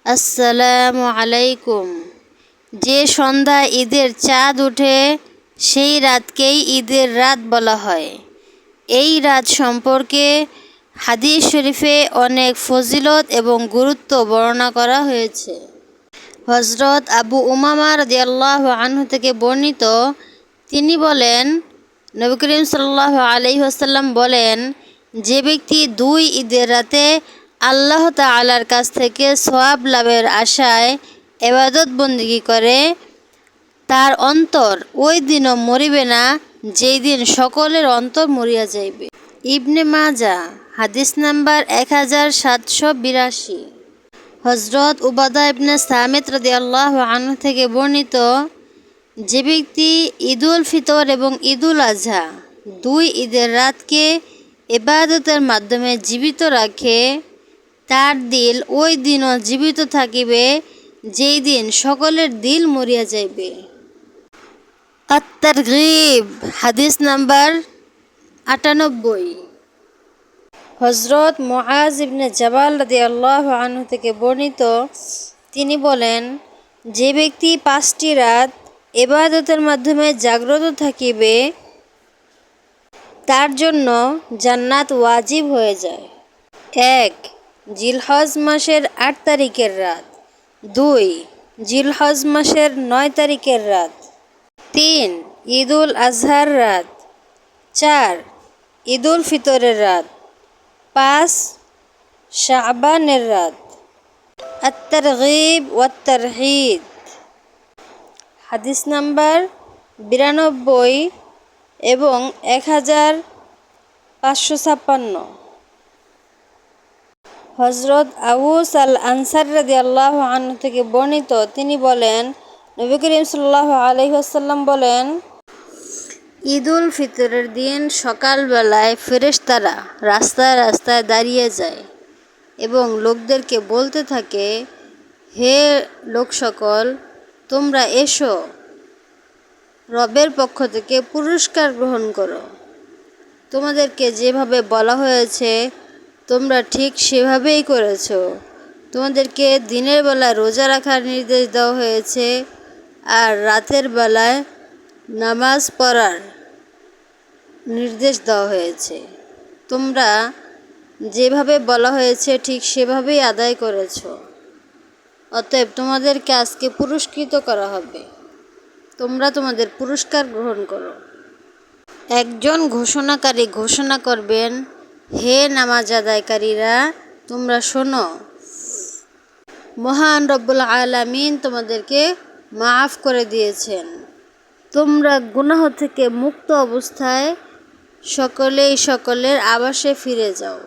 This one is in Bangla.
আসসালামু আলাইকুম। যে সন্ধ্যায় ঈদের চাঁদ ওঠে সেই রাতকেই ঈদের রাত বলা হয়। এই রাত সম্পর্কে হাদিস শরীফে অনেক ফজিলত এবং গুরুত্ব বর্ণনা করা হয়েছে। হযরত আবু উমামা রাদিয়াল্লাহু আনহু থেকে বর্ণিত, তিনি বলেন, নবী করিম সাল্লাল্লাহু আলাইহি ওয়াসাল্লাম বলেন, যে ব্যক্তি দুই ঈদের রাতে আল্লাহ তাআলার কাছ থেকে সওয়াব লাভের আশায় ইবাদত বন্দেগী করে, তার অন্তর ওই দিনও মরিবে না যেই দিন সকলের অন্তর মরিয়া যাইবে। ইবনে মাজাহ হাদিস নাম্বার 1782। হযরত উবাদা ইবনে সামিত রাদিয়াল্লাহু আনহু থেকে বর্ণিত, যে ব্যক্তি ঈদুল ফিতর এবং ঈদুল আজহা দুই ঈদের রাতকে ইবাদতের মাধ্যমে জীবিত রাখে, তার দিল ওই দিনও জীবিত থাকিবে যেই দিন সকলের দিল মরিয়া যাইবে। আত-তারগীব হাদিস নাম্বার 98। হযরত মুআজ ইবনে জাবাল রাদিয়াল্লাহু আনহু থেকে বর্ণিত, তিনি বলেন, যে ব্যক্তি 5টি রাত ইবাদতের মাধ্যমে জাগ্রত থাকিবে, তার জন্য জান্নাত ওয়াজিব হয়ে যায়। 1. জিলহজ মাসের 8 তারিখের রাত। 2. জিলহজ মাসের 9 তারিখের রাত। 3. ঈদুল আজহার রাত। 4. ঈদুল ফিতরের রাত। 5. শাবানের রাত। আত-তারগীব ওয়াত তারহীব হাদিস নাম্বার 92 এবং 1556। হযরত আউস আল আনসারী রাদিয়াল্লাহু আনহু থেকে বর্ণিত, তিনি বলেন, নবী করিম সাল্লাল্লাহু আলাইহি ওয়াসাল্লাম বলেন, ঈদুল ফিতরের দিন সকালবেলায় ফেরেশতারা রাস্তায় রাস্তায় দাঁড়িয়ে যায় এবং লোকদেরকে বলতে থাকে, হে লোক সকল, তোমরা এসো, রবের পক্ষ থেকে পুরস্কার গ্রহণ করো। তোমাদেরকে যেভাবে বলা হয়েছে তোমরা ঠিক সেভাবেই করেছো। তোমাদেরকে দিনের বেলায় রোজা রাখার নির্দেশ দেওয়া হয়েছে আর রাতের বেলায় নামাজ পড়ার নির্দেশ দেওয়া হয়েছে। তোমরা যেভাবে বলা হয়েছে ঠিক সেভাবেই আদায় করেছো। অতএব তোমাদেরকে আজকে পুরস্কৃত করা হবে। তোমরা তোমাদের পুরস্কার গ্রহণ করো। একজন ঘোষণাকারী ঘোষণা করবেন, হে নামাজ আদায়কারীরা, তোমরা শোনো, মহান রব্বুল আলামিন তোমাদেরকে মাফ করে দিয়েছেন। তোমরা গুনাহ থেকে মুক্ত অবস্থায় সকলেই সকলের আবাসে ফিরে যাও।